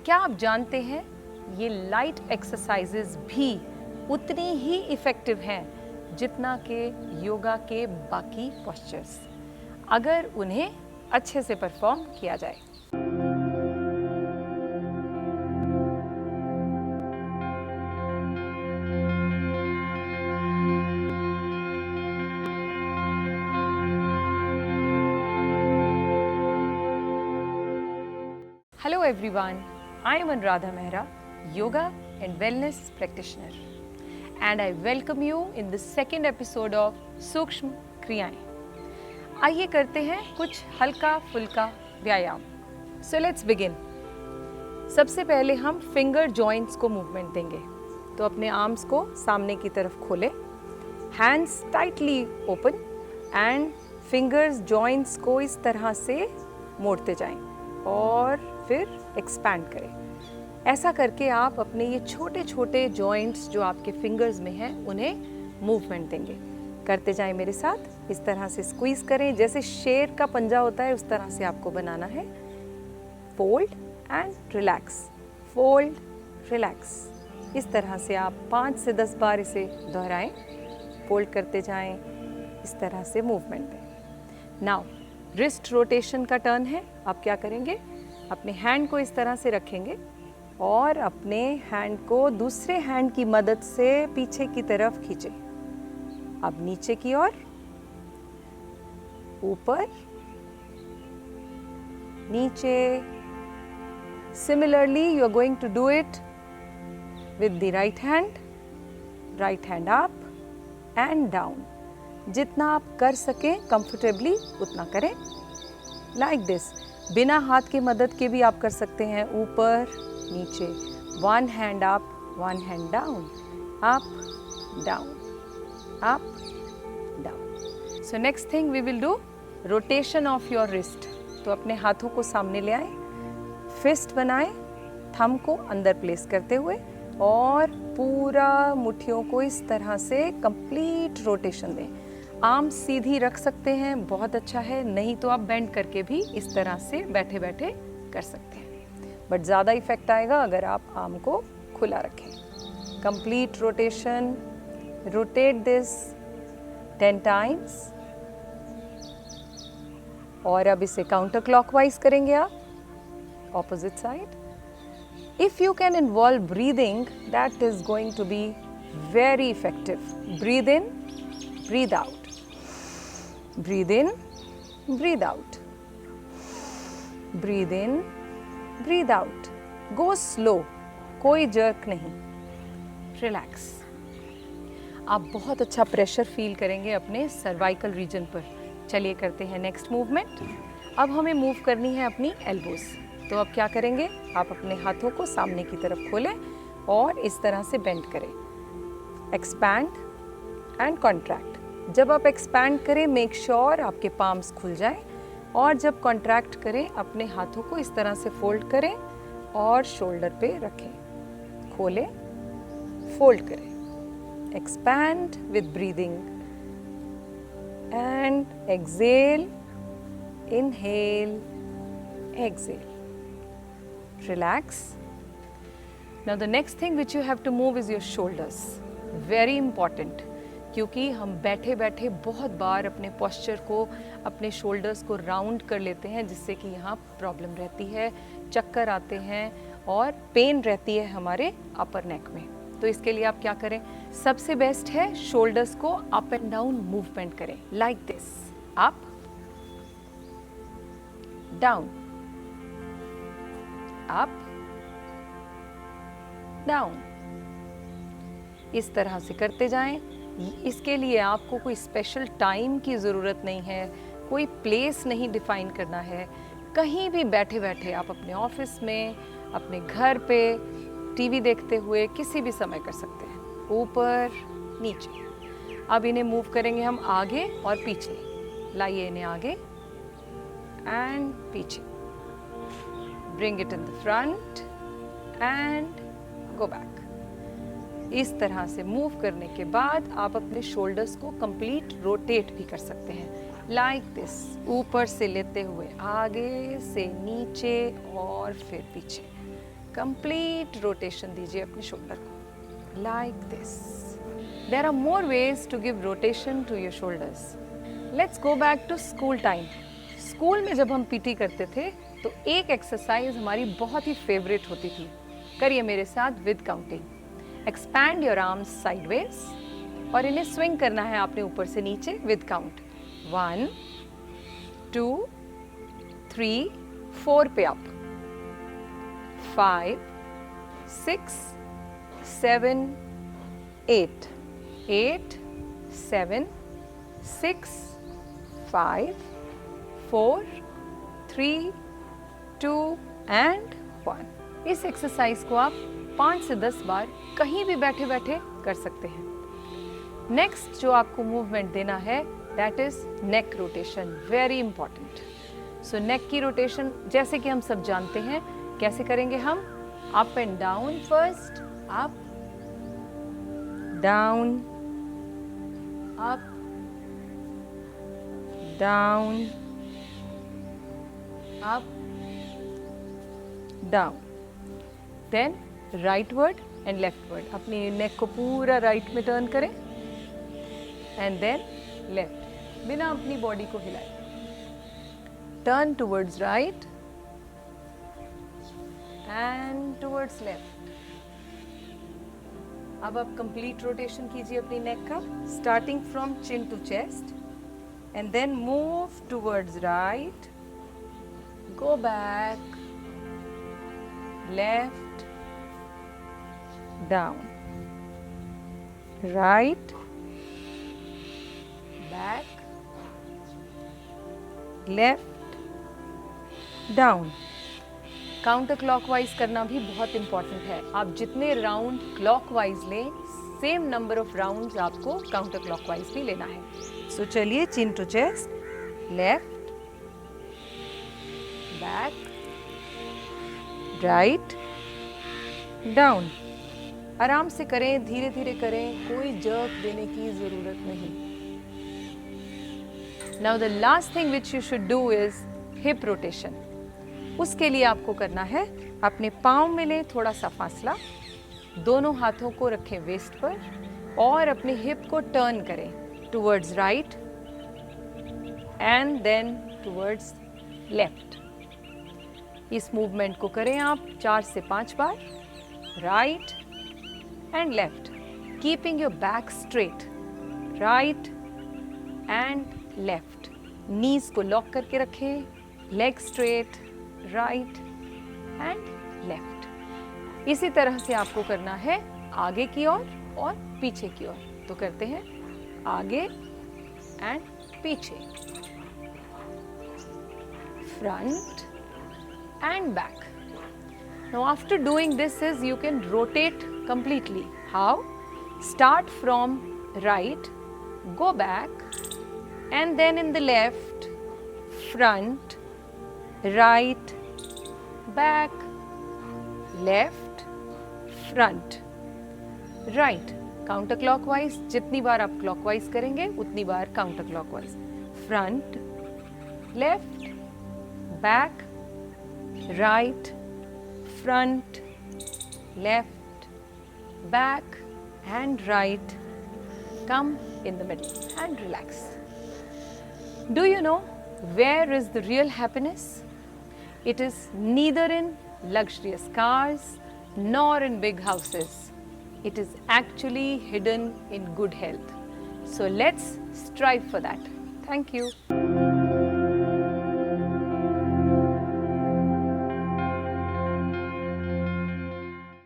क्या आप जानते हैं ये लाइट एक्सरसाइजेज भी उतनी ही इफ़ेक्टिव हैं जितना कि योगा के बाकी पोस्चर्स, अगर उन्हें अच्छे से परफॉर्म किया जाए। Hello everyone, I am Anuradha Mehra, Yoga and Wellness Practitioner, and I welcome you in the second episode of सूक्ष्म क्रियाएं। आइए करते हैं कुछ हल्का फुल्का व्यायाम। So let's begin। सबसे पहले हम फिंगर जॉइंट्स को मूवमेंट देंगे, तो अपने आर्म्स को सामने की तरफ खोलें, hands tightly open and fingers joints को इस तरह से मोड़ते जाएं और फिर एक्सपैंड करें। ऐसा करके आप अपने ये छोटे छोटे जॉइंट्स जो आपके फिंगर्स में हैं उन्हें मूवमेंट देंगे। करते जाएं मेरे साथ। इस तरह से स्क्वीज करें, जैसे शेर का पंजा होता है उस तरह से आपको बनाना है। Fold and relax, fold relax. इस तरह से आप 5 से 10 बार इसे दोहराएं। फोल्ड करते जाएं, इस तरह से मूवमेंट दें। नाउ रिस्ट रोटेशन का टर्न है। आप क्या करेंगे, अपने हैंड को इस तरह से रखेंगे और अपने हैंड को दूसरे हैंड की मदद से पीछे की तरफ खींचें। अब नीचे की ओर, ऊपर, नीचे। Similarly you are going to do it with the right hand up and down. जितना आप कर सकें कंफर्टेबली उतना करें, लाइक दिस। बिना हाथ की मदद के भी आप कर सकते हैं, ऊपर नीचे। 1 hand up, 1 hand down, up down, up down. So next thing we will do rotation of your wrist. तो अपने हाथों को सामने ले आए, फिस्ट बनाएं, थंब को अंदर प्लेस करते हुए और पूरा मुट्ठियों को इस तरह से कंप्लीट रोटेशन दें। आर्म सीधी रख सकते हैं, बहुत अच्छा है, नहीं तो आप बेंड करके भी इस तरह से बैठे बैठे कर सकते हैं, बट ज़्यादा इफेक्ट आएगा अगर आप आर्म को खुला रखें। Complete rotation, rotate this 10 times. और अब इसे काउंटर क्लॉकवाइज करेंगे आप, opposite side. If you can involve breathing, that is going to be very effective. Breathe in, breathe out, breathe in, breathe out, breathe in, breathe out. Go slow, कोई jerk नहीं, relax। आप बहुत अच्छा pressure feel करेंगे अपने cervical region पर। चलिए करते हैं नेक्स्ट मूवमेंट। अब हमें मूव करनी है अपनी एल्बोज। तो अब क्या करेंगे, आप अपने हाथों को सामने की तरफ खोलें और इस तरह से बेंड करें। Expand and contract. जब आप एक्सपैंड करें, मेक श्योर आपके पाम्स खुल जाएं, और जब कॉन्ट्रैक्ट करें अपने हाथों को इस तरह से फोल्ड करें और शोल्डर पे रखें। खोलें, फोल्ड करें, expand with breathing and exhale, inhale, exhale, relax. Now the next thing which you have to move is your shoulders. Very important, क्योंकि हम बैठे बैठे बहुत बार अपने पोस्चर को, अपने शोल्डर्स को राउंड कर लेते हैं, जिससे कि यहाँ प्रॉब्लम रहती है, चक्कर आते हैं और पेन रहती है हमारे अपर नेक में। तो इसके लिए आप क्या करें, सबसे बेस्ट है शोल्डर्स को अप एंड डाउन मूवमेंट करें, like this. Up, down, up, down. इस तरह से करते जाएं। इसके लिए आपको कोई स्पेशल टाइम की ज़रूरत नहीं है, कोई प्लेस नहीं डिफाइन करना है। कहीं भी बैठे बैठे आप अपने ऑफिस में, अपने घर पे, टीवी देखते हुए किसी भी समय कर सकते हैं। ऊपर नीचे। अब इन्हें मूव करेंगे हम आगे और पीछे। लाइए इन्हें आगे एंड पीछे। Bring it in the front and go back. इस तरह से मूव करने के बाद आप अपने शोल्डर्स को कंप्लीट रोटेट भी कर सकते हैं, लाइक दिस। ऊपर से लेते हुए आगे से नीचे और फिर पीछे। कंप्लीट रोटेशन दीजिए अपने शोल्डर को, like this. There are more ways to give rotation to your shoulders. Let's go back to school time. School में जब हम पीटी करते थे तो एक एक्सरसाइज हमारी बहुत ही फेवरेट होती थी. करिए मेरे साथ with counting. Expand your arms sideways और इन्हें स्विंग करना है आपने ऊपर से नीचे विद काउंट. 1 2 3 4 पे अप, 5 6 7 8 8 7 6 5 4 3 2 and 1. इस एक्सरसाइज को आप 5 से 10 बार कहीं भी बैठे बैठे कर सकते हैं. नेक्स्ट जो आपको मूवमेंट देना है that is neck rotation, very important. So neck की रोटेशन जैसे कि हम सब जानते हैं, कैसे करेंगे हम? Up and down first, up down, up down, up down. Then rightward and leftward. अपनी नेक को पूरा राइट में टर्न करें एंड देन लेफ्ट, बिना अपनी बॉडी को हिलाए. Turn towards right and towards left. अब आप कंप्लीट रोटेशन कीजिए अपनी नेक का, starting from chin to chest and then move towards right, go back, left, down, right, back, left, down. Counter clockwise करना भी बहुत इंपॉर्टेंट है. आप जितने राउंड क्लॉकवाइज लें, सेम नंबर ऑफ राउंड्स आपको काउंटर क्लॉकवाइज भी लेना है. सो चलिए, chin to chest, left, back, right, down. आराम से करें, धीरे धीरे करें, कोई जर्क देने की जरूरत नहीं. Now the last thing which you should do is hip rotation. उसके लिए आपको करना है, अपने पाँव में लें थोड़ा सा फासला, दोनों हाथों को रखें वेस्ट पर और अपने हिप को टर्न करें towards right and then towards left. इस मूवमेंट को करें आप 4 से 5 बार, right and left, keeping your back straight, right and left. Knees को लॉक करके रखें, leg straight, right and left. इसी तरह से आपको करना है आगे की ओर और पीछे की ओर. तो करते हैं आगे एंड पीछे, front and back. Now after doing this is you can rotate completely. How? Start from right, go back and then in the left, front, right, back, left, front, right. Counter clockwise जितनी बार आप clockwise करेंगे उतनी बार counter clockwise. Front, left, back, right, front, left, back and right. Come in the middle and relax. Do you know where is the real happiness? It is neither in luxurious cars nor in big houses. It is actually hidden in good health. So let's strive for that. Thank you.